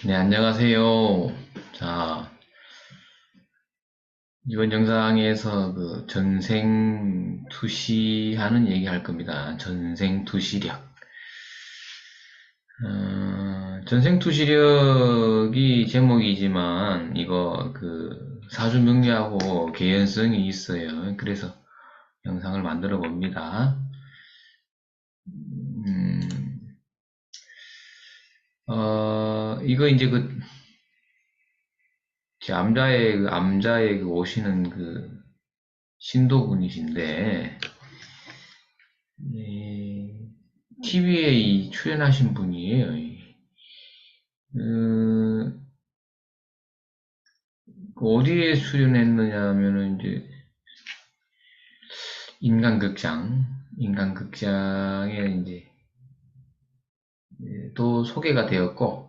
네, 안녕하세요. 자, 이번 영상에서 그 전생 투시하는 얘기 할 겁니다. 전생 투시력. 전생 투시력이 제목이지만 이거 그 사주 명리하고 개연성이 있어요. 그래서 영상을 만들어 봅니다. 음, 이거 이제 그 암자의 그 오시는 그 신도분이신데, TV에 출연하신 분이에요. 그, 어디에 출연했느냐 하면은 이제 인간극장에 이제 또 소개가 되었고,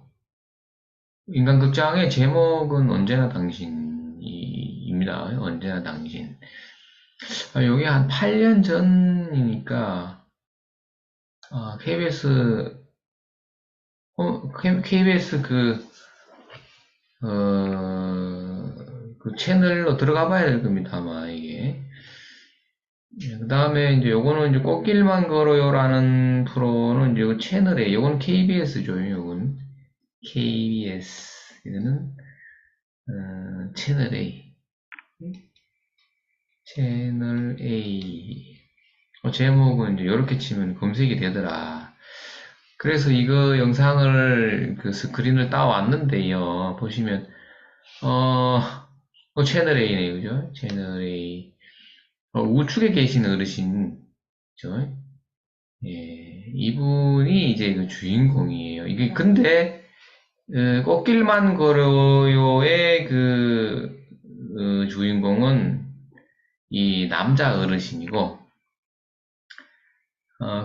인간극장의 제목은 언제나 당신입니다. 언제나 당신. 여기 한 8년 전이니까 KBS KBS 그 채널로 들어가 봐야 될 겁니다, 아마, 이게. 그 다음에 이제 요거는 이제 꽃길만 걸어요라는 프로는 이제 요 채널에, 요건 KBS죠, 요건. KBS. 이거는, 채널 A. 채널 A. 제목은 이제 요렇게 치면 검색이 되더라. 그래서 이거 영상을, 그 스크린을 따왔는데요. 보시면, 어, 채널 A네요, 그죠? 채널 A. 우측에 계신 어르신, 그죠? 예, 이분이 이제 그 주인공이에요. 이게 근데 꽃길만 걸어요의 주인공은 이 남자 어르신이고,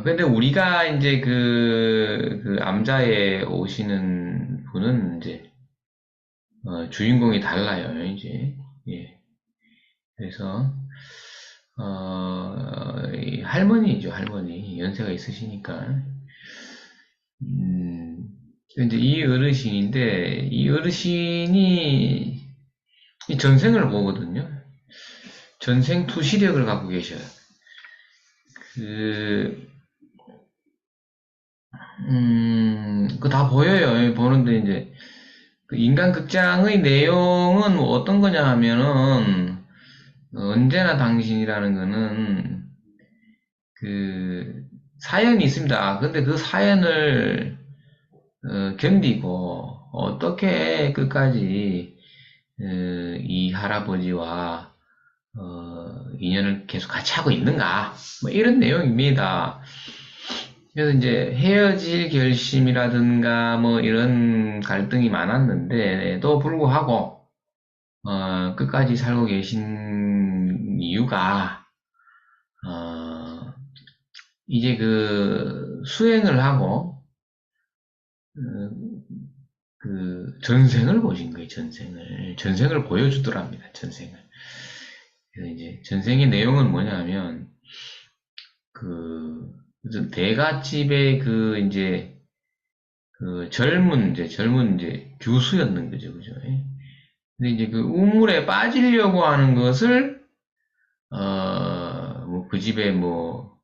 근데 우리가 이제 그 암자에 오시는 분은 이제 주인공이 달라요, 이제. 예. 그래서 이 할머니죠, 할머니. 연세가 있으시니까. 음, 이제 이 어르신인데, 이 어르신이 이 전생을 보거든요. 전생 투시력을 갖고 계셔요. 그, 그 다 보여요. 보는데 이제, 그 인간극장의 내용은 뭐 어떤 거냐 하면은, 언제나 당신이라는 거는, 그, 사연이 있습니다. 근데 그 사연을, 견디고, 어떻게 끝까지, 이 할아버지와 인연을 계속 같이 하고 있는가 뭐 이런 내용입니다. 그래서 이제 헤어질 결심이라든가 뭐 이런 갈등이 많았는데도 불구하고 끝까지 살고 계신 이유가 어, 이제 그 수행을 하고 어, 그 전생을 보신 거예요. 전생을 보여주더랍니다. 전생을. 그래서 이제 전생의 내용은 뭐냐면 그 대갓집의 젊은 이제 교수였는 거죠, 그죠? 예. 근데 이제 그 우물에 빠지려고 하는 것을 뭐 그 집에 뭐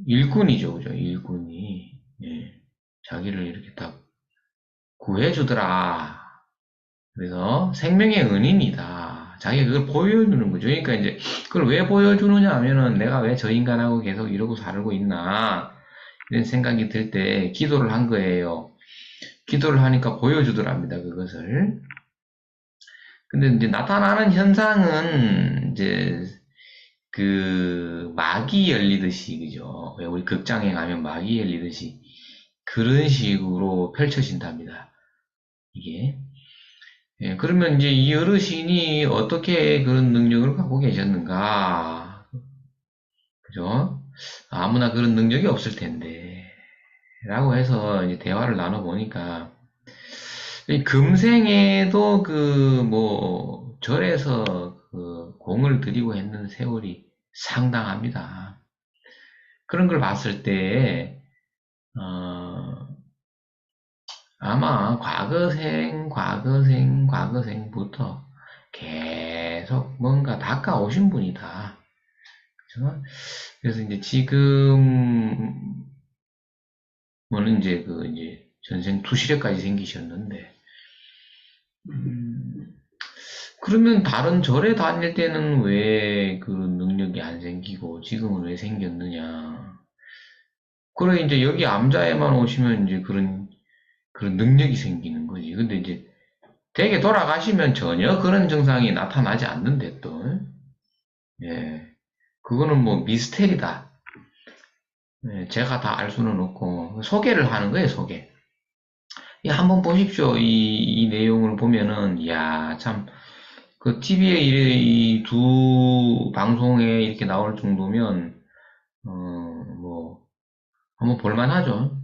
일꾼이죠, 그죠? 일꾼이 예. 자기를 이렇게 딱 구해주더라. 그래서 생명의 은인이다. 자기가 그걸 보여주는 거죠. 그러니까 이제 그걸 왜 보여주느냐 하면은 내가 왜 저 인간하고 계속 이러고 살고 있나 이런 생각이 들 때 기도를 한 거예요. 기도를 하니까 보여주더랍니다. 그것을. 근데 이제 나타나는 현상은 이제 그 막이 열리듯이 그죠? 왜 우리 극장에 가면 막이 열리듯이 그런 식으로 펼쳐진답니다. 이게. 예, 그러면 이제 이 어르신이 어떻게 그런 능력을 갖고 계셨는가? 그죠? 아무나 그런 능력이 없을 텐데. 라고 해서 이제 대화를 나눠보니까, 이 금생에도 절에서 그 공을 들이고 했는 세월이 상당합니다. 그런 걸 봤을 때, 어, 아마 과거생부터 계속 뭔가 닦아오신 분이다. 그죠? 그래서 이제 지금은 이제 이제 전생 투시력까지 생기셨는데, 음, 그러면 다른 절에 다닐 때는 왜 그 능력이 안 생기고 지금은 왜 생겼느냐? 그래 이제 여기 암자에만 오시면 이제 그런 능력이 생기는 거지. 근데 이제 댁에 돌아가시면 전혀 그런 증상이 나타나지 않는데 또, 예, 그거는 뭐 미스테리다. 예, 제가 다 알 수는 없고 소개를 하는 거예요, 소개. 예, 한번 보십시오. 이 내용을 보면은, 이야, 참, 그 TV에 이 두 방송에 이렇게 나올 정도면, 뭐, 한번 볼만하죠.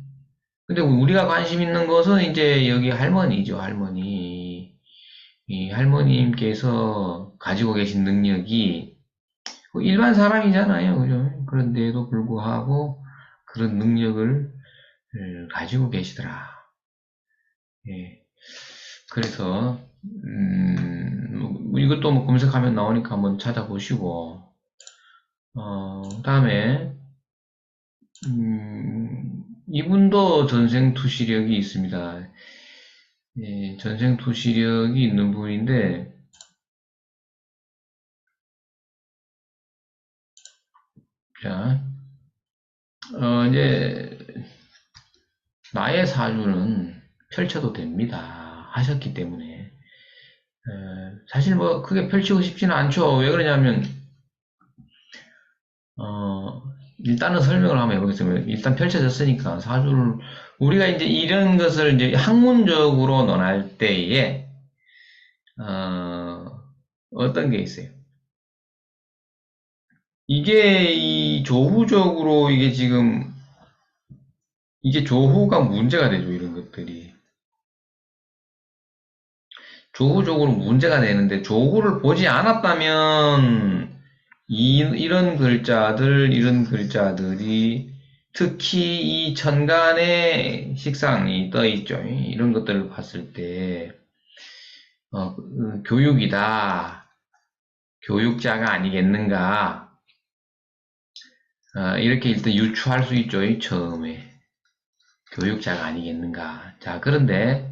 근데 우리가 관심 있는 것은 이제 여기 할머니죠, 할머니. 이 할머님께서 가지고 계신 능력이 뭐 일반 사람이잖아요, 그죠? 그런데도 불구하고 그런 능력을 가지고 계시더라. 예. 그래서 이것도 뭐 검색하면 나오니까 한번 찾아보시고 그다음에 이분도 전생투시력이 있습니다. 예, 전생투시력이 있는 분인데 자, 이제 나의 사주는 펼쳐도 됩니다. 하셨기 때문에 사실 뭐 크게 펼치고 싶지는 않죠. 왜 그러냐면 어, 일단은 설명을 한번 해보겠습니다. 일단 펼쳐졌으니까 사주를 우리가 이제 이런 것을 이제 학문적으로 논할 때에 어떤 게 있어요? 이게 이 조후적으로 이게 조후가 문제가 되죠. 이런 것들이 조후적으로 문제가 되는데 조후를 보지 않았다면 이런 글자들이 특히 이 천간에 식상이 떠 있죠. 이런 것들을 봤을 때, 교육이다. 교육자가 아니겠는가. 이렇게 일단 유추할 수 있죠. 처음에. 교육자가 아니겠는가. 자, 그런데,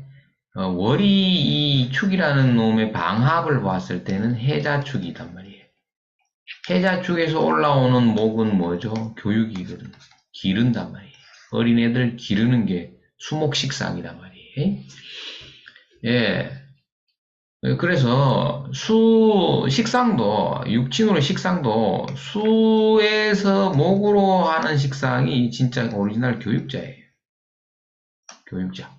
월이 이 축이라는 놈의 방합을 봤을 때는 해자축이단 말이에요. 해자축에서 올라오는 목은 뭐죠? 교육이거든. 기른단 말이에요. 어린애들 기르는 게 수목식상이란 말이에요. 예. 그래서 식상도, 육친으로 식상도 수에서 목으로 하는 식상이 진짜 오리지널 교육자예요. 교육자.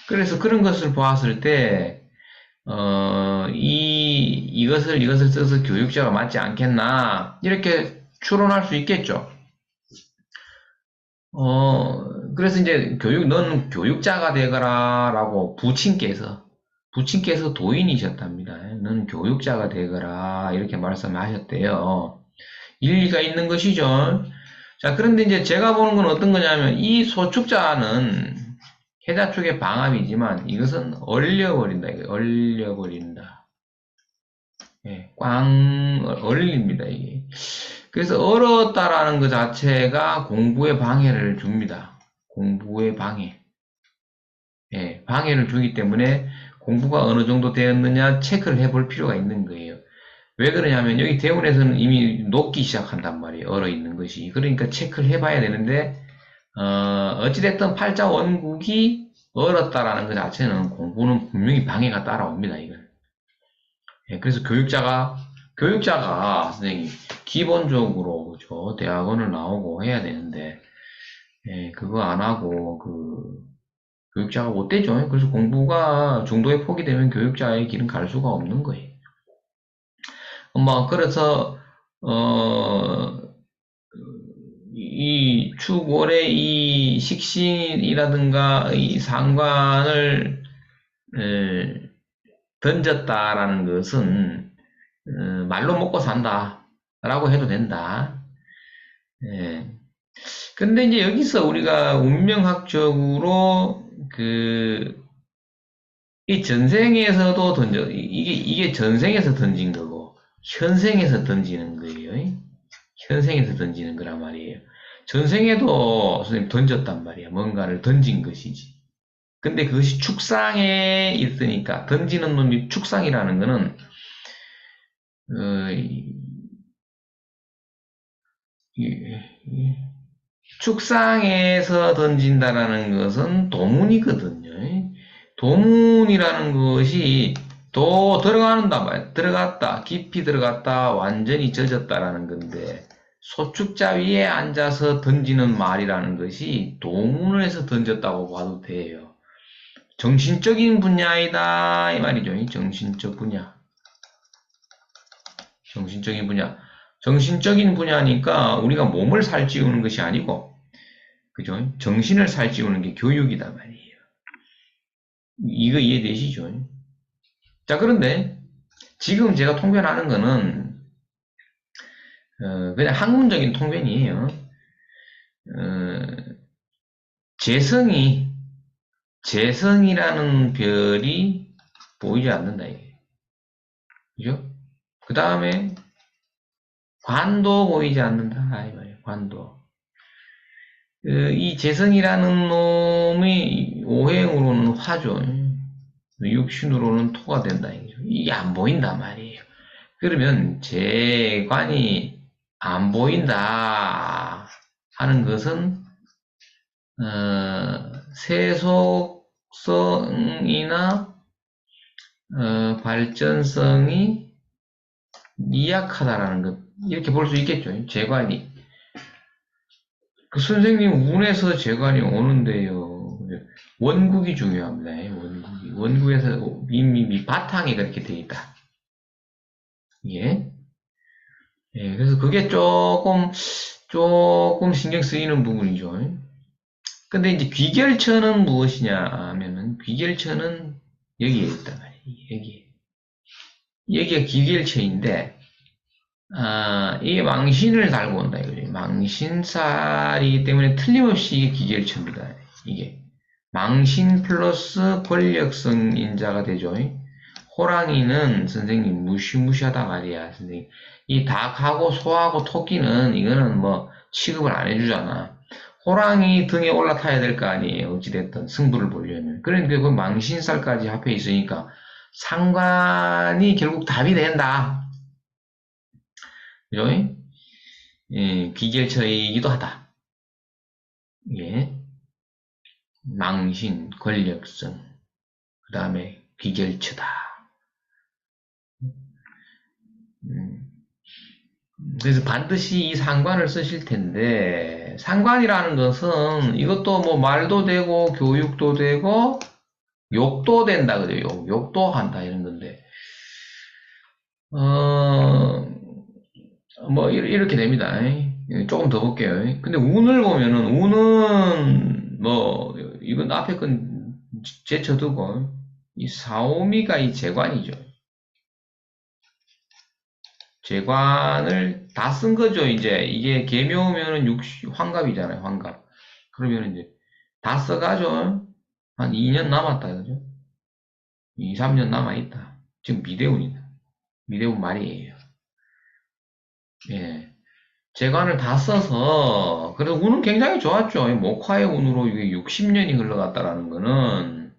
그래서 그런 것을 보았을 때, 이것을 써서 교육자가 맞지 않겠나, 이렇게 추론할 수 있겠죠. 그래서 이제 넌 교육자가 되거라, 라고 부친께서 도인이셨답니다. 너는 교육자가 되거라, 이렇게 말씀하셨대요. 일리가 있는 것이죠. 자, 그런데 이제 제가 보는 건 어떤 거냐면, 이 소축자는 해자 축의 방합이지만, 이것은 얼려버린다, 얼려버린다. 예, 얼립니다, 이게. 그래서 얼었다라는 것 자체가 공부에 방해를 줍니다. 공부에 방해. 예, 방해를 주기 때문에 공부가 어느 정도 되었느냐 체크를 해볼 필요가 있는 거예요. 왜 그러냐면 여기 대운에서는 이미 녹기 시작한단 말이에요. 얼어 있는 것이. 그러니까 체크를 해봐야 되는데 어찌됐든 팔자 원국이 얼었다라는 것 자체는 공부는 분명히 방해가 따라옵니다. 이건. 예, 그래서 교육자가 선생님 기본적으로 그죠 대학원을 나오고 해야 되는데 예, 그거 안 하고 교육자가 못 되죠. 그래서 공부가 중도에 포기되면 교육자의 길은 갈 수가 없는 거예요. 그래서 이 축월의 이 식신이라든가 이 상관을 에, 던졌다라는 것은 말로 먹고 산다라고 해도 된다. 예. 근데 이제 여기서 우리가 운명학적으로 이 전생에서도 이게 전생에서 던진 거고, 현생에서 던지는 거예요. 현생에서 던지는 거란 말이에요. 전생에도 선생님 던졌단 말이야. 뭔가를 던진 것이지. 근데 그것이 축상에 있으니까, 던지는 놈이 축상이라는 거는, 축상에서 던진다라는 것은 도문이거든요. 도문이라는 것이 들어가는다 말이야. 들어갔다, 깊이 들어갔다, 완전히 젖었다라는 건데, 소축자 위에 앉아서 던지는 말이라는 것이 도문에서 던졌다고 봐도 돼요. 정신적인 분야이다 이 말이죠. 정신적 분야. 정신적인 분야. 정신적인 분야니까 우리가 몸을 살찌우는 것이 아니고, 그죠? 정신을 살찌우는 게 교육이다 말이에요. 이거 이해되시죠? 자, 그런데 지금 제가 통변하는 거는 그냥 학문적인 통변이에요. 재성이라는 별이 보이지 않는다 이게. 그죠? 그 다음에 관도 보이지 않는다 이 말이에요. 관도. 이 재성이라는 놈이 오행으로는 화죠. 육신으로는 토가 된다 이거죠. 이게 안 보인단 말이에요. 그러면 재관이 안 보인다 하는 것은 세속성이나 발전성이 미약하다라는 것 이렇게 볼 수 있겠죠. 재관이 그 선생님 운에서 재관이 오는데요. 원국이 중요합니다. 원국에서 이미 바탕이 그렇게 되어 있다. 예. 예, 그래서 그게 조금 신경 쓰이는 부분이죠. 근데 이제 귀결처는 무엇이냐 하면은, 귀결처는 여기에 있단 말이에요. 여기가 귀결처인데, 이게 망신을 달고 온다 이거죠. 망신살이기 때문에 틀림없이 이게 귀결처입니다. 이게. 망신 플러스 권력성 인자가 되죠. 호랑이는 선생님 무시무시하다 말이야. 선생님. 이 닭하고 소하고 토끼는 이거는 뭐 취급을 안 해주잖아. 호랑이 등에 올라타야 될 거 아니에요. 어찌됐든 승부를 보려면. 그러니까 그 망신살까지 합해 있으니까 상관이 결국 답이 된다. 그죠? 예, 귀결처이기도 하다. 예. 망신, 권력성, 그 다음에 귀결처다. 그래서 반드시 이 상관을 쓰실 텐데, 상관이라는 것은 이것도 뭐 말도 되고, 교육도 되고, 욕도 된다, 그래요. 욕도 한다, 이런 건데. 뭐, 이렇게 됩니다. 조금 더 볼게요. 근데 운을 보면은, 운은 뭐, 이건 앞에 건 제쳐두고, 이 사오미가 이 재관이죠. 재관을 다 쓴 거죠, 이제. 이게 계묘면은 환갑이잖아요, 환갑. 그러면 이제 다 써가죠. 한 2년 남았다, 그죠? 2, 3년 남아있다. 지금 미대운이다. 미대운 말이에요. 예. 재관을 다 써서, 그래서 운은 굉장히 좋았죠. 목화의 운으로 이게 60년이 흘러갔다라는 거는,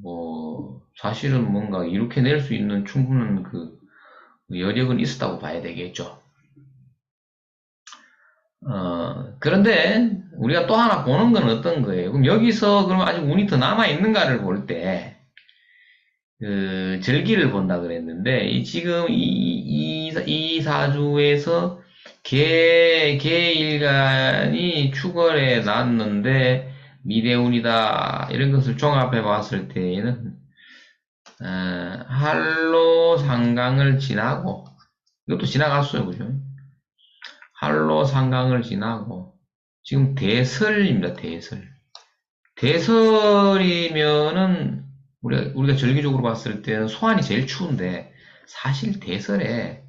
뭐, 사실은 뭔가 이렇게 낼 수 있는 충분한 그 여력은 있었다고 봐야 되겠죠. 그런데 우리가 또 하나 보는 건 어떤 거예요? 그럼 여기서 그럼 아직 운이 더 남아있는가를 볼 때, 절기를 본다 그랬는데, 지금 이 사주에서 개일간이 축월에 났는데, 미대운이다. 이런 것을 종합해 봤을 때에는, 할로 상강을 지나고, 이것도 지나갔어요. 그죠? 할로 상강을 지나고, 지금 대설입니다. 대설. 대설이면은, 우리가 절기적으로 봤을 때는 소환이 제일 추운데, 사실 대설에,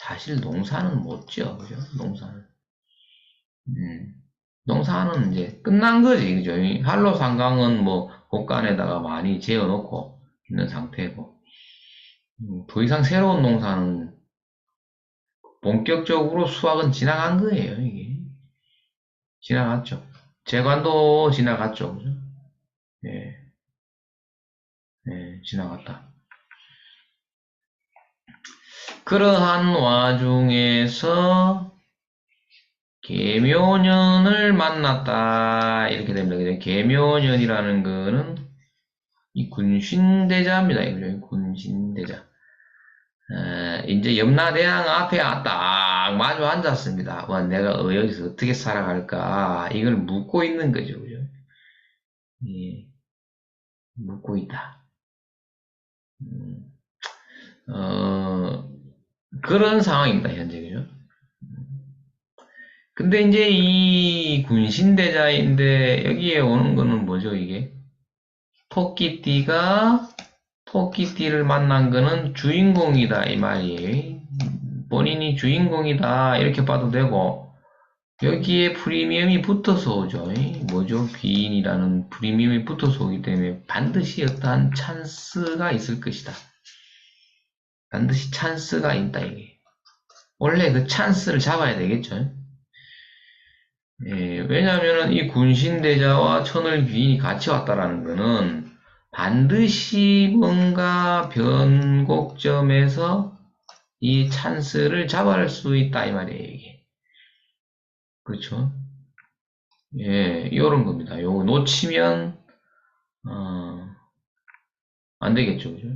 사실 농사는 못 지어. 그죠? 농사는. 농사는 이제 끝난 거지, 그죠? 이 한로상강은 뭐 곳간에다가 많이 재어놓고 있는 상태고, 더 이상 새로운 농사는 본격적으로 수확은 지나간 거예요, 이게. 지나갔죠. 재관도 지나갔죠, 그죠? 예, 예, 지나갔다. 그러한 와중에서 계묘년을 만났다. 이렇게 됩니다. 그죠? 계묘년이라는 거는 이 군신대자입니다. 이거 군신대자. 이제 염라대왕 앞에 딱 마주 앉았습니다. 내가 여기서 어떻게 살아갈까? 이걸 묻고 있는 거죠. 그죠? 예, 묻고 있다. 음, 어, 그런 상황입니다. 현재. 그죠? 근데 이제 이 군신대자인데 여기에 오는 거는 뭐죠, 이게? 토끼띠가 토끼띠를 만난 거는 주인공이다, 이 말이에요. 본인이 주인공이다, 이렇게 봐도 되고, 여기에 프리미엄이 붙어서 오죠. 뭐죠? 귀인이라는 프리미엄이 붙어서 오기 때문에 반드시 어떠한 찬스가 있을 것이다. 반드시 찬스가 있다, 이게. 원래 그 찬스를 잡아야 되겠죠. 예, 왜냐하면 이 군신대자와 천을귀인이 같이 왔다라는 거는 반드시 뭔가 변곡점에서 이 찬스를 잡아낼 수 있다 이 말이에요, 이게. 그렇죠? 예, 이런 겁니다. 요거 놓치면 안 되겠죠, 그죠?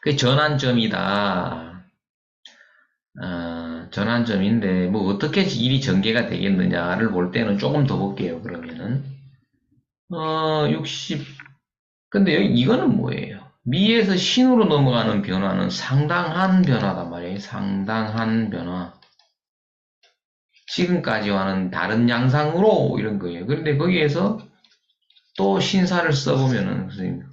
그게 전환점이다. 전환점인데 뭐 어떻게 일이 전개가 되겠느냐를 볼 때는 조금 더 볼게요. 그러면은 60. 근데 여기 이거는 뭐예요? 미에서 신으로 넘어가는 변화는 상당한 변화단 말이에요. 상당한 변화. 지금까지와는 다른 양상으로 이런 거예요. 그런데 거기에서 또 신사를 써보면은 선생님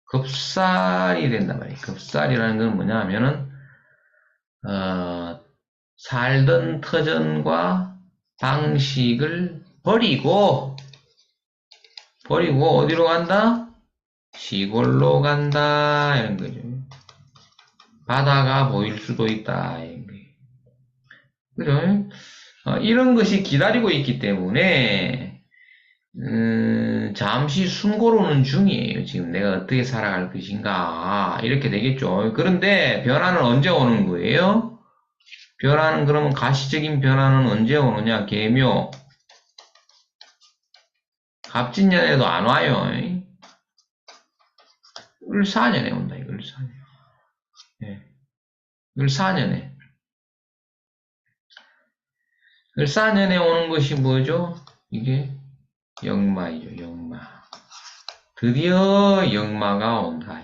급살이 된단 말이에요. 급살이라는 건 뭐냐 하면은 살던 터전과 방식을 버리고 어디로 간다? 시골로 간다 이런 거죠. 바다가 보일 수도 있다 이런 거예요. 그죠? 이런 것이 기다리고 있기 때문에 잠시 숨고르는 중이에요. 지금 내가 어떻게 살아갈 것인가 이렇게 되겠죠. 그런데 변화는 언제 오는 거예요? 변화는 그러면 가시적인 변화는 언제 오느냐? 계묘 갑진년에도 안 와요. 을사년에 온다. 이거 을사년. 네. 을사년에. 을사년에 오는 것이 뭐죠? 이게 역마이죠. 역마. 드디어 역마가 온다.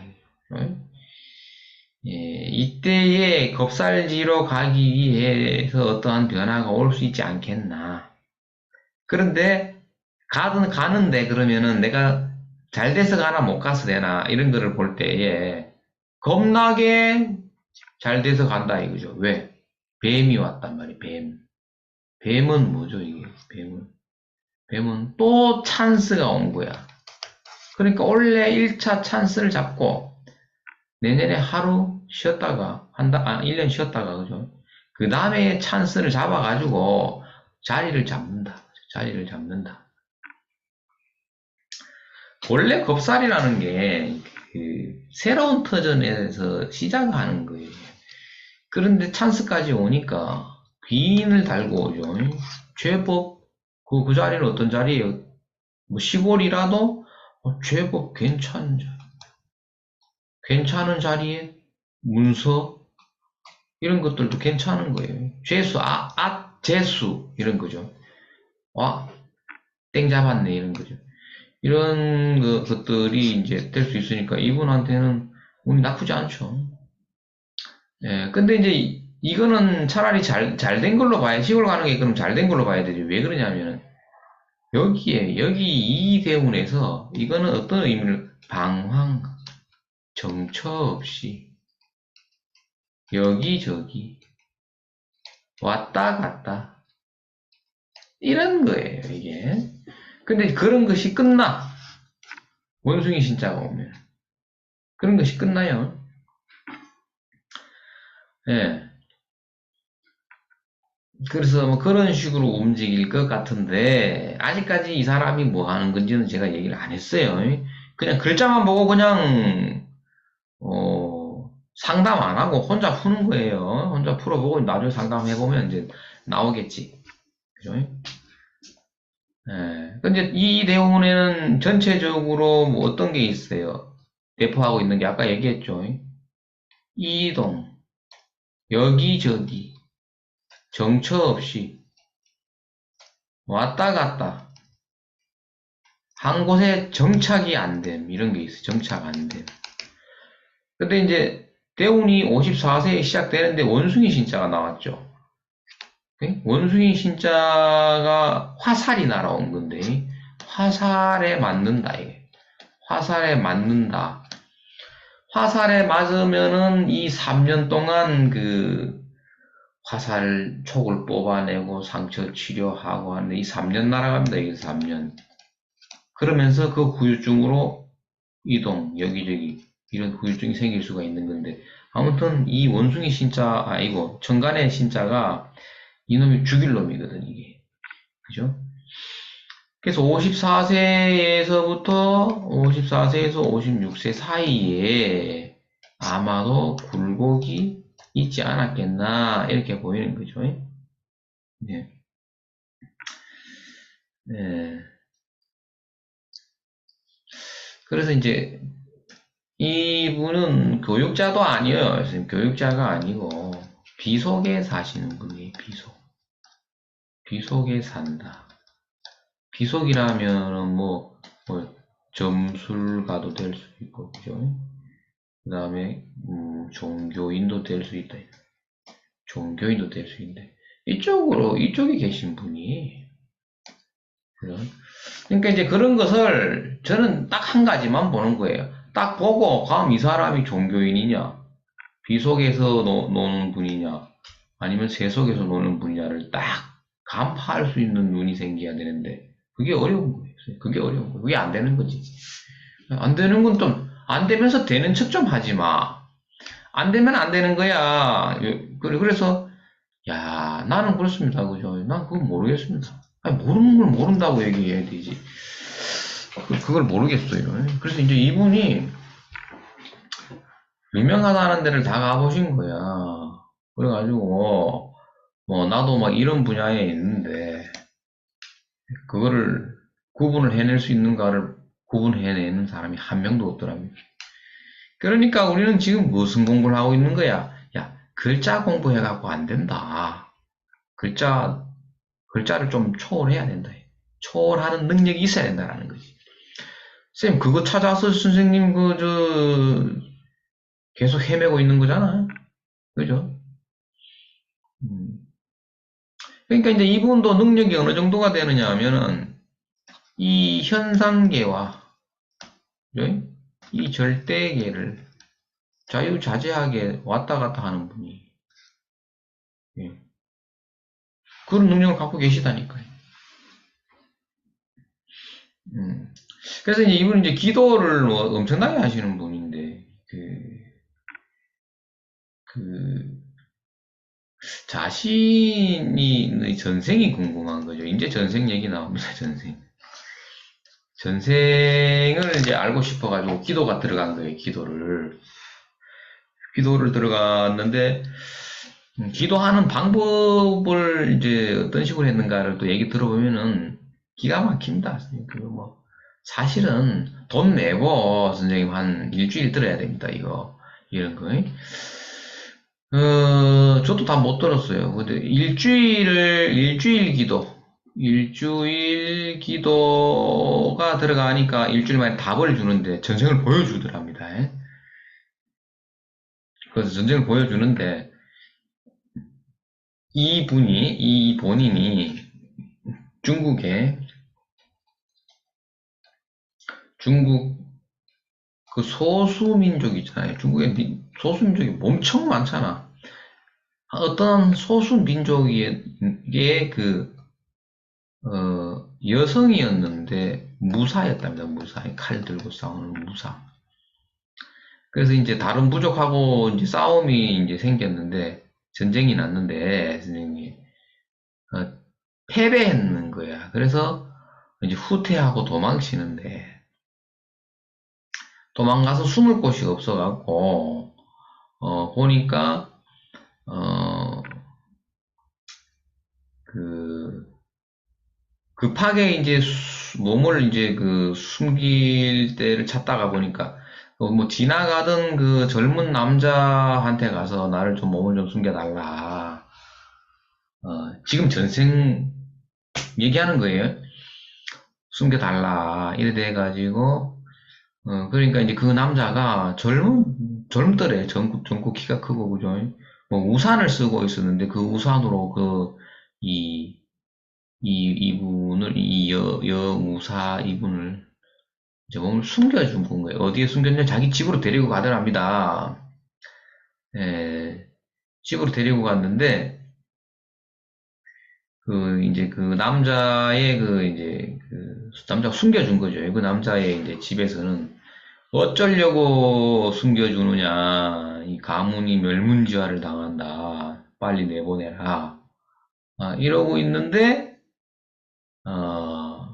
예, 이때에 겁살지로 가기 위해서 어떠한 변화가 올 수 있지 않겠나. 그런데 가는데 그러면은 내가 잘 돼서 가나 못 가서 되나 이런 거를 볼 때에 겁나게 잘 돼서 간다 이거죠. 왜? 뱀이 왔단 말이에요. 뱀. 뱀은 뭐죠 이게? 뱀은 또 찬스가 온 거야. 그러니까 원래 1차 찬스를 잡고 내년에 하루 쉬었다가 1년 쉬었다가 그죠? 그 다음에 찬스를 잡아가지고 자리를 잡는다. 자리를 잡는다. 원래 겁살이라는 게 새로운 터전에서 시작하는 거예요. 그런데 찬스까지 오니까 귀인을 달고 오죠. 제법 그 자리는 어떤 자리예요? 뭐 시골이라도 제법 괜찮은 자리에 문서 이런 것들도 괜찮은 거예요. 재수 이런 거죠. 와, 땡 잡았네 이런 거죠. 이런 것들이 이제 될 수 있으니까 이분한테는 운이 나쁘지 않죠. 예, 근데 이제 이거는 차라리 잘 된 걸로 시골 가는 게 그럼 잘 된 걸로 봐야 되죠. 왜 그러냐면은, 여기 이 대운에서 이거는 어떤 의미를, 방황, 정처 없이, 여기저기, 왔다 갔다, 이런 거예요, 이게. 근데 그런 것이 끝나. 원숭이 신자가 오면. 그런 것이 끝나요. 예. 그래서 뭐 그런 식으로 움직일 것 같은데, 아직까지 이 사람이 뭐 하는 건지는 제가 얘기를 안 했어요. 그냥 글자만 보고 그냥, 상담 안 하고 혼자 푸는 거예요. 혼자 풀어보고 나중에 상담해보면 이제 나오겠지. 그죠? 예. 근데 이 내용에는 전체적으로 뭐 어떤 게 있어요? 대표하고 있는 게 아까 얘기했죠. 이동, 여기저기, 정처 없이, 왔다 갔다, 한 곳에 정착이 안 됨, 이런 게 있어요. 정착 안 됨. 근데 이제 대운이 54세에 시작되는데 원숭이 신자가 나왔죠. 원숭이 신자가 화살이 날아온 건데, 화살에 맞는다, 이게. 화살에 맞는다. 화살에 맞으면은 이 3년 동안 그 화살 촉을 뽑아내고 상처 치료하고 하는데 이 3년 날아갑니다. 이게 3년. 그러면서 그 후유증으로 이동, 여기저기 이런 후유증이 생길 수가 있는 건데 아무튼 이 원숭이 신자, 아니고 천간의 신자가 이놈이 죽일 놈이거든, 이게. 그죠? 그래서 54세에서 56세 사이에 아마도 굴곡이 있지 않았겠나, 이렇게 보이는 거죠. 네. 네. 그래서 이제 이분은 교육자도 아니에요. 선생님. 교육자가 아니고 비속에 사시는 분이에요. 비속에 산다. 비속이라면은 뭐 점술가도 될 수 있고, 그죠? 그 다음에 종교인도 될 수 있다. 종교인도 될 수 있는데 이쪽에 계신 분이 그죠? 그러니까 이제 그런 것을 저는 딱 한 가지만 보는 거예요. 딱 보고 과연 이 사람이 종교인이냐, 비속에서 노는 분이냐, 아니면 세속에서 노는 분이냐를 딱 간파할 수 있는 눈이 생겨야 되는데 그게 어려운 거예요. 그게 어려운 거예요. 그게 안 되는 거지. 안 되는 건 좀 안 되면서 되는 척 좀 하지 마. 안 되면 안 되는 거야. 그래서 야, 나는 그렇습니다. 그죠? 난 그건 모르겠습니다. 아니, 모르는 걸 모른다고 얘기해야 되지. 그걸 모르겠어요. 그래서 이제 이분이 유명하다는 데를 다 가보신 거야. 그래가지고, 뭐, 나도 막 이런 분야에 있는데, 그거를 구분을 해낼 수 있는가를 구분해내는 사람이 한 명도 없더랍니다. 그러니까 우리는 지금 무슨 공부를 하고 있는 거야? 야, 글자 공부해갖고 안 된다. 글자를 좀 초월해야 된다. 초월하는 능력이 있어야 된다는 거지. 쌤, 그거 찾아서 선생님, 계속 헤매고 있는 거잖아. 그죠? 음. 그러니까 이제 이분도 능력이 어느 정도가 되느냐 하면은, 이 현상계와, 그죠? 이 절대계를 자유자재하게 왔다 갔다 하는 분이, 예. 그런 능력을 갖고 계시다니까요. 음. 그래서 이제 이분은 이제 기도를 뭐 엄청나게 하시는 분인데, 그, 자신이 전생이 궁금한 거죠. 이제 전생 얘기 나옵니다. 전생. 전생을 이제 알고 싶어가지고 기도가 들어간 거예요. 기도를 들어갔는데 기도하는 방법을 이제 어떤 식으로 했는가를 또 얘기 들어보면은 기가 막힙니다. 뭐 사실은 돈 내고 선생님 한 일주일 들어야 됩니다. 이런 거. 저도 다 못 들었어요. 근데 일주일 기도가 들어가니까 일주일 만에 답을 주는데 전생을 보여주더랍니다. 그래서 전생을 보여주는데 이 본인이 중국에, 중국 그 소수민족 있잖아요. 중국에 소수민족이 엄청 많잖아. 어떤 소수민족의 여성이었는데 무사였답니다. 무사. 칼 들고 싸우는 무사. 그래서 이제 다른 부족하고 이제 싸움이 이제 생겼는데, 전쟁이 났는데, 선생님, 어, 패배했는 거야. 그래서 이제 후퇴하고 도망치는데, 도망가서 숨을 곳이 없어갖고, 보니까, 어, 그, 급하게 이제 몸을 이제 숨길 때를 찾다가 보니까, 뭐 지나가던 그 젊은 남자한테 가서 나를 좀 몸을 좀 숨겨달라. 지금 전생 얘기하는 거예요. 숨겨달라. 이래 돼가지고, 그러니까 이제 그 남자가 젊더래. 젊고 키가 크고, 그죠? 뭐 우산을 쓰고 있었는데 그 우산으로 여우사 이분을 이제 몸을 숨겨준 건 거예요. 어디에 숨겼냐? 자기 집으로 데리고 가더랍니다. 예, 집으로 데리고 갔는데, 이제 그 남자의 남자가 숨겨준 거죠. 그 남자의 이제 집에서는 어쩌려고 숨겨주느냐. 이 가문이 멸문지화를 당한다. 빨리 내보내라. 이러고 있는데, 어,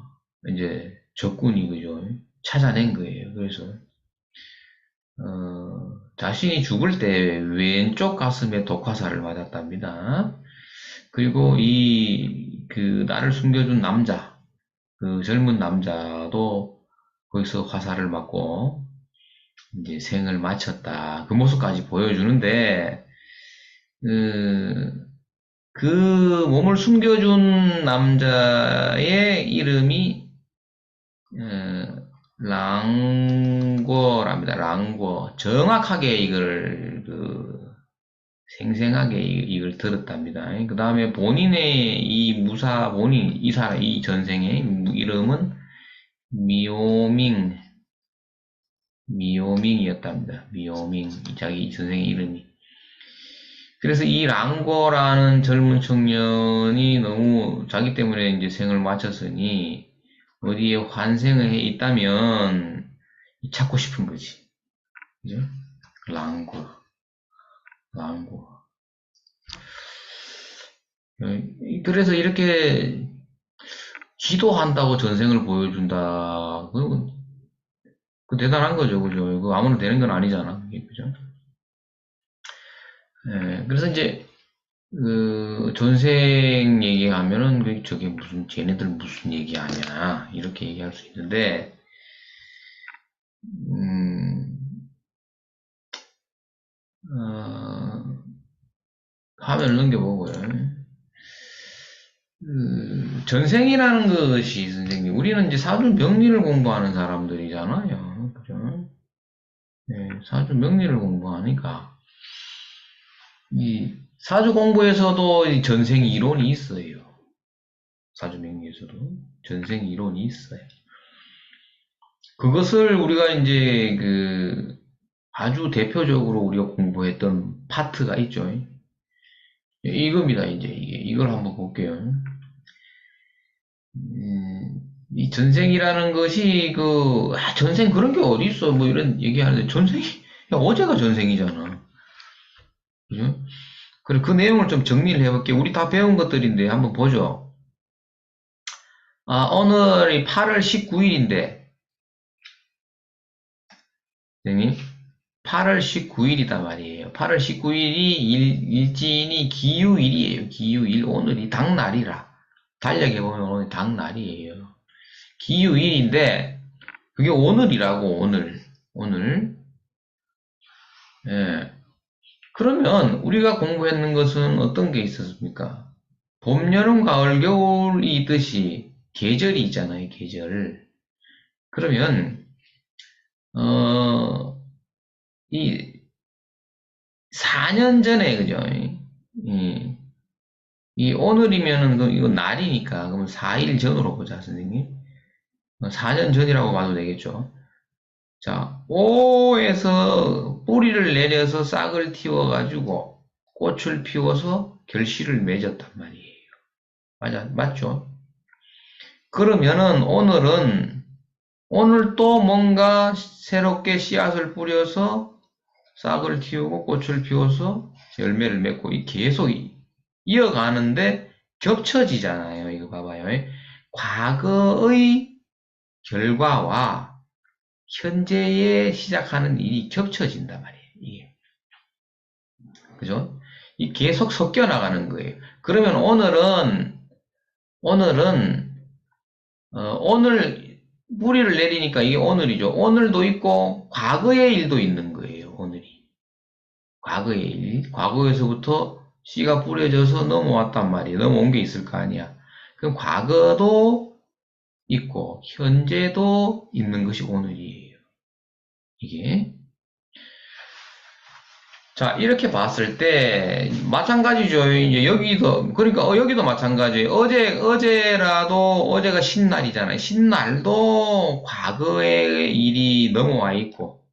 이제 적군이 그죠. 찾아낸 거예요. 그래서, 자신이 죽을 때 왼쪽 가슴에 독화살을 맞았답니다. 그리고 나를 숨겨준 남자, 그 젊은 남자도 거기서 화살을 맞고, 이제 생을 마쳤다. 그 모습까지 보여주는데, 그, 그 몸을 숨겨준 남자의 이름이, 랑궈랍니다. 랑궈. 정확하게 생생하게 이걸 들었답니다. 그 다음에 본인의 이 전생의 이름은 미오밍, 미오밍이었답니다. 미오밍, 자기 전생의 이름이. 그래서 이 랑고라는 젊은 청년이 너무 자기 때문에 이제 생을 마쳤으니 어디에 환생을 해 있다면 찾고 싶은 거지. 그죠? 랑고, 랑고. 그래서 이렇게 기도한다고 전생을 보여준다. 그 대단한 거죠, 그죠? 그 아무나 되는 건 아니잖아, 그죠? 예, 그래서 이제 전생 얘기하면은 저게 무슨 쟤네들 무슨 얘기하냐 이렇게 얘기할 수 있는데 음, 화면을 넘겨보고요. 전생이라는 것이 선생님 우리는 이제 사주 명리를 공부하는 사람들이잖아요, 그죠? 네, 사주 명리를 공부하니까 이 사주 공부에서도 이 전생 이론이 있어요. 사주 명리에서도 전생 이론이 있어요. 그것을 우리가 이제 아주 대표적으로 우리가 공부했던 파트가 있죠. 이겁니다. 이제 이걸 한번 볼게요. 이 전생이라는 것이 전생 그런 게 어디 있어? 뭐 이런 얘기하는데 전생이 야, 어제가 전생이잖아. 그죠? 그래 그 내용을 좀 정리를 해볼게요. 우리 다 배운 것들인데 한번 보죠. 오늘이 8월 19일인데, 선생님, 8월 19일이다 말이에요. 8월 19일이 일진이 기유일이에요. 기유일. 오늘이 당날이라. 달력에 보면 오늘 당날이에요. 기유일인데, 그게 오늘이라고, 오늘. 오늘. 예. 그러면 우리가 공부했는 것은 어떤 게 있었습니까? 봄, 여름, 가을, 겨울이 있듯이 계절이 있잖아요, 계절. 그러면, 어, 이 4년 전에, 그죠? 이 오늘이면은 이거 날이니까, 그러면 4일 전으로 보자, 선생님. 4년 전이라고 봐도 되겠죠. 자, 오에서 뿌리를 내려서 싹을 틔워가지고 꽃을 피워서 결실을 맺었단 말이에요. 맞죠? 그러면은 오늘 또 뭔가 새롭게 씨앗을 뿌려서 싹을 틔우고 꽃을 피워서 열매를 맺고 계속 이어가는데 겹쳐지잖아요. 이거 봐봐요. 과거의 결과와 현재에 시작하는 일이 겹쳐진단 말이에요. 이게. 그죠? 이 계속 섞여 나가는 거예요. 그러면 오늘은 오늘 뿌리를 내리니까 이게 오늘이죠. 오늘도 있고 과거의 일도 있는 거예요. 오늘이. 과거의 일. 과거에서부터 씨가 뿌려져서 넘어왔단 말이에요. 넘어온 게 있을 거 아니야. 그럼 과거도 있고 현재도 있는 것이 오늘이에요. 이게. 자, 이렇게 봤을 때, 마찬가지죠. 이제 여기도, 그러니까, 여기도 마찬가지예요. 어제가 신날이잖아요. 신날도 과거의 일이 넘어와 있고,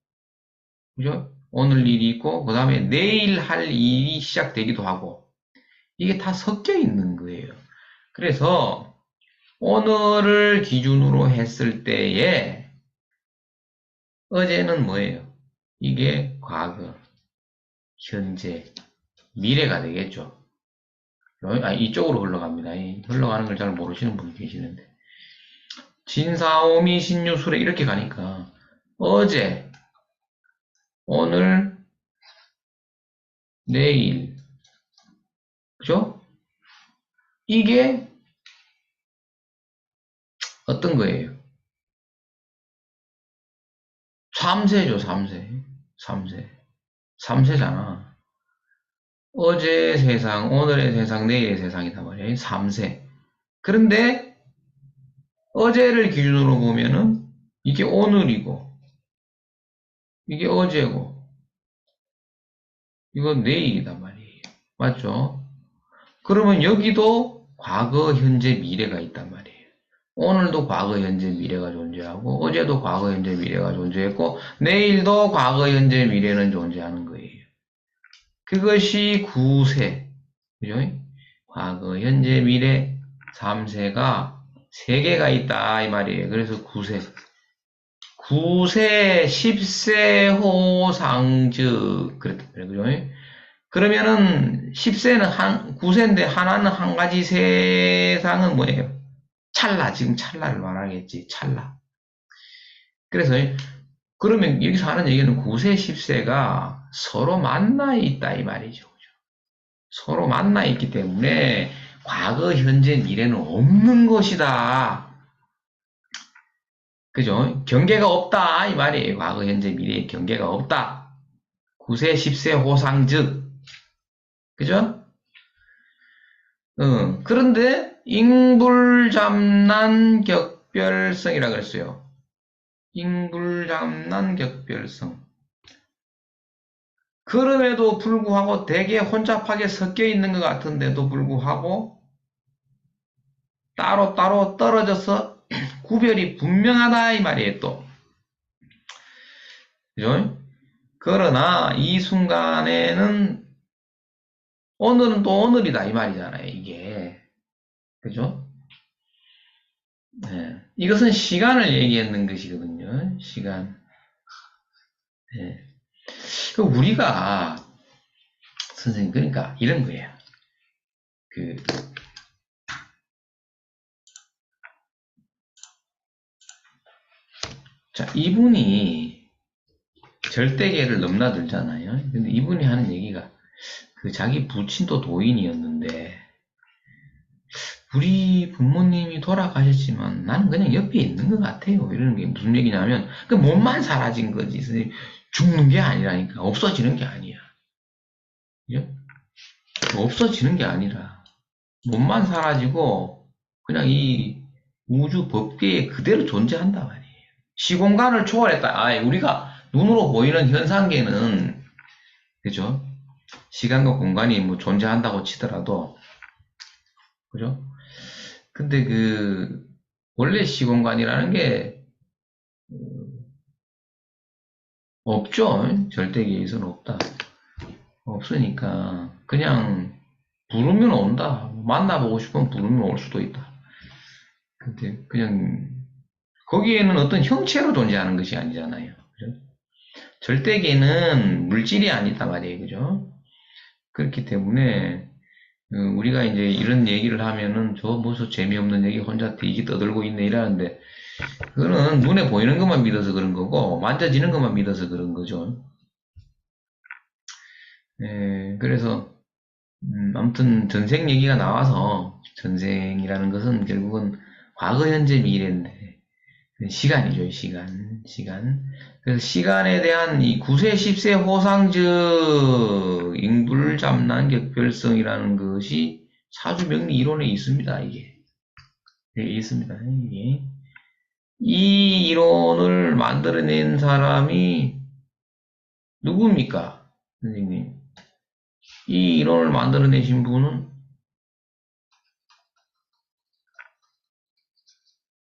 그죠? 오늘 일이 있고, 그 다음에 내일 할 일이 시작되기도 하고, 이게 다 섞여 있는 거예요. 그래서, 오늘을 기준으로 했을 때에, 어제는 뭐예요? 이게 과거, 현재, 미래가 되겠죠. 이쪽으로 흘러갑니다. 흘러가는 걸 잘 모르시는 분이 계시는데. 진사오미, 신유술에 이렇게 가니까 어제, 오늘, 내일, 그죠? 이게 어떤 거예요? 3세죠, 3세. 3세. 3세잖아. 어제의 세상, 오늘의 세상, 내일의 세상이단 말이에요. 3세. 그런데 어제를 기준으로 보면은 이게 오늘이고, 이게 어제고, 이건 내일이단 말이에요. 맞죠? 그러면 여기도 과거, 현재, 미래가 있단 말이에요. 오늘도 과거, 현재, 미래가 존재하고 어제도 과거, 현재, 미래가 존재했고 내일도 과거, 현재, 미래는 존재하는 거예요. 그것이 구세. 그죠? 과거, 현재, 미래 3세가 3개가 있다 이 말이에요. 그래서 구세. 구세, 10세, 호상즉 그랬단 말이에요. 그죠? 그러면은 10세는 9세인데 하나는 한 가지 세상은 뭐예요? 찰나, 지금 찰나를 말하겠지, 찰나. 그래서 그러면 여기서 하는 얘기는 9세, 10세가 서로 만나 있다 이 말이죠. 서로 만나 있기 때문에 과거, 현재, 미래는 없는 것이다. 그죠? 경계가 없다 이 말이에요. 과거, 현재, 미래의 경계가 없다. 9세, 10세 호상즉. 그죠? 그런데 잉불잠난 격별성이라 그랬어요. 잉불잠난 격별성. 그럼에도 불구하고 되게 혼잡하게 섞여 있는 것 같은데도 불구하고 따로따로 떨어져서 구별이 분명하다 이 말이에요 또. 그죠? 그러나 이 순간에는 오늘은 또 오늘이다 이 말이잖아요 이게. 그죠? 네. 이것은 시간을 얘기하는 것이거든요. 시간. 네. 우리가 선생님 그러니까 이런 거예요. 자, 이분이 절대계를 넘나들잖아요. 근데 이분이 하는 얘기가 자기 부친도 도인이었는데 우리 부모님이 돌아가셨지만 나는 그냥 옆에 있는 것 같아요. 이러는 게 무슨 얘기냐면 그 몸만 사라진 거지. 선생님 죽는 게 아니라니까. 없어지는 게 아니야. 그죠? 없어지는 게 아니라 몸만 사라지고 그냥 이 우주 법계에 그대로 존재한다 말이에요. 시공간을 초월했다. 우리가 눈으로 보이는 현상계는 그죠? 시간과 공간이 뭐 존재한다고 치더라도 그죠? 근데 원래 시공간이라는 게 없죠. 절대계에서는 없다. 없으니까 그냥 부르면 온다. 만나보고 싶으면 부르면 올 수도 있다. 근데 그냥 거기에는 어떤 형체로 존재하는 것이 아니잖아요. 그죠? 절대계는 물질이 아니다 말이에요. 그죠? 그렇기 때문에 우리가 이제 이런 얘기를 하면은 저 무슨 재미없는 얘기 혼자 되게 떠들고 있네 이러는데 그거는 눈에 보이는 것만 믿어서 그런 거고 만져지는 것만 믿어서 그런 거죠. 그래서 아무튼 전생 얘기가 나와서 전생이라는 것은 결국은 과거, 현재, 미래인데 시간이죠, 시간. 그래서 시간에 대한 이 9세, 10세 호상적 인불잡란 격별성이라는 것이 사주명리 이론에 있습니다, 이게. 네, 있습니다, 이게. 이 이론을 만들어낸 사람이 누굽니까, 선생님? 이 이론을 만들어내신 분은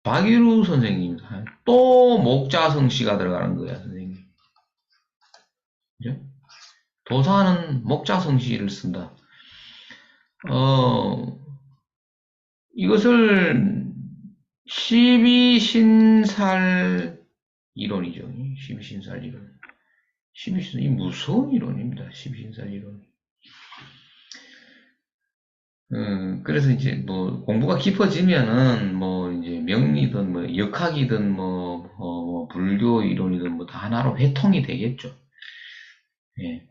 박유루 선생님입니다. 또 목자성 씨가 들어가는 거야, 선생님. 그죠? 도사는 목자성 씨를 쓴다. 어, 이것을 12신살 이론이죠. 12신살 이론. 12신살, 이 무서운 이론입니다. 12신살 이론. 그래서 이제 뭐 공부가 깊어지면은 뭐 이제 명리든 뭐 역학이든 뭐 불교 이론이든 뭐 다 하나로 회통이 되겠죠. 예.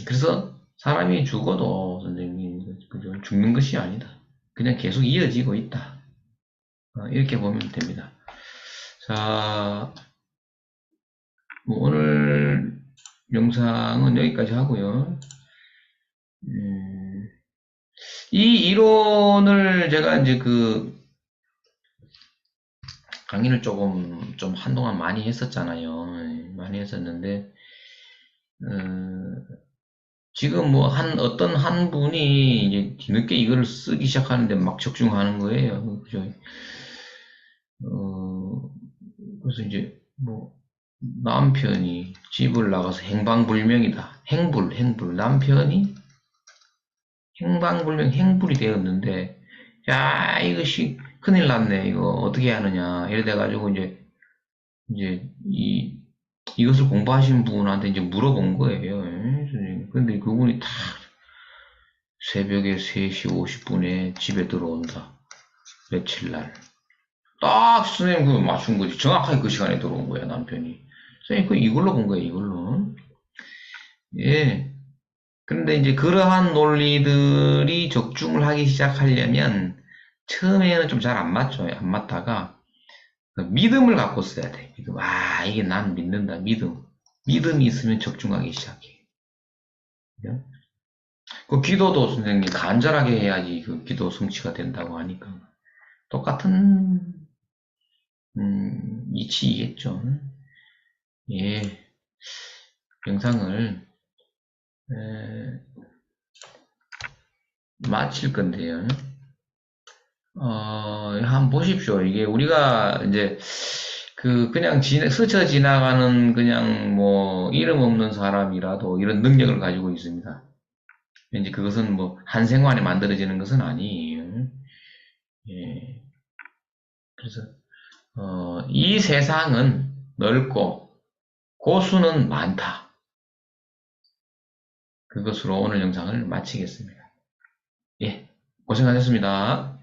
그래서 사람이 죽어도 선생님 그죠? 죽는 것이 아니다. 그냥 계속 이어지고 있다. 이렇게 보면 됩니다. 자, 뭐 오늘 영상은 여기까지 하고요. 이 이론을 제가 이제 그 강의를 좀 한동안 많이 했었잖아요. 많이 했었는데, 지금 뭐 어떤 한 분이 이제 뒤늦게 이거를 쓰기 시작하는데 막 적중하는 거예요. 그죠? 그래서 이제 뭐 남편이 집을 나가서 행방불명이다. 행불. 남편이 행방불명, 행불이 되었는데, 야, 이것이 큰일 났네. 이거 어떻게 하느냐. 이래 돼가지고 이제 이것을 공부하신 분한테 이제 물어본 거예요. 근데 그분이 딱 새벽에 3시 50분에 집에 들어온다. 며칠 날. 딱 선생님 그 맞춘 거지. 정확하게 그 시간에 들어온 거야, 남편이. 선생님 그 이걸로 본 거예요, 이걸로. 예. 그런데 이제 그러한 논리들이 적중을 하기 시작하려면 처음에는 좀 잘 안 맞죠. 안 맞다가 그 믿음을 갖고 써야 돼. 믿음. 아, 이게 난 믿는다. 믿음. 믿음이 있으면 적중하기 시작해. 그죠? 그 기도도 선생님 간절하게 해야지 그 기도 성취가 된다고 하니까 똑같은 이치이겠죠. 예, 영상을 마칠 건데요. 한번 보십시오. 이게 우리가 이제 그냥 스쳐 지나가는 그냥 뭐 이름 없는 사람이라도 이런 능력을 가지고 있습니다. 이제 그것은 뭐 한 생활에 만들어지는 것은 아니에요. 예. 그래서 이 세상은 넓고 고수는 많다. 그것으로 오늘 영상을 마치겠습니다. 예, 고생하셨습니다.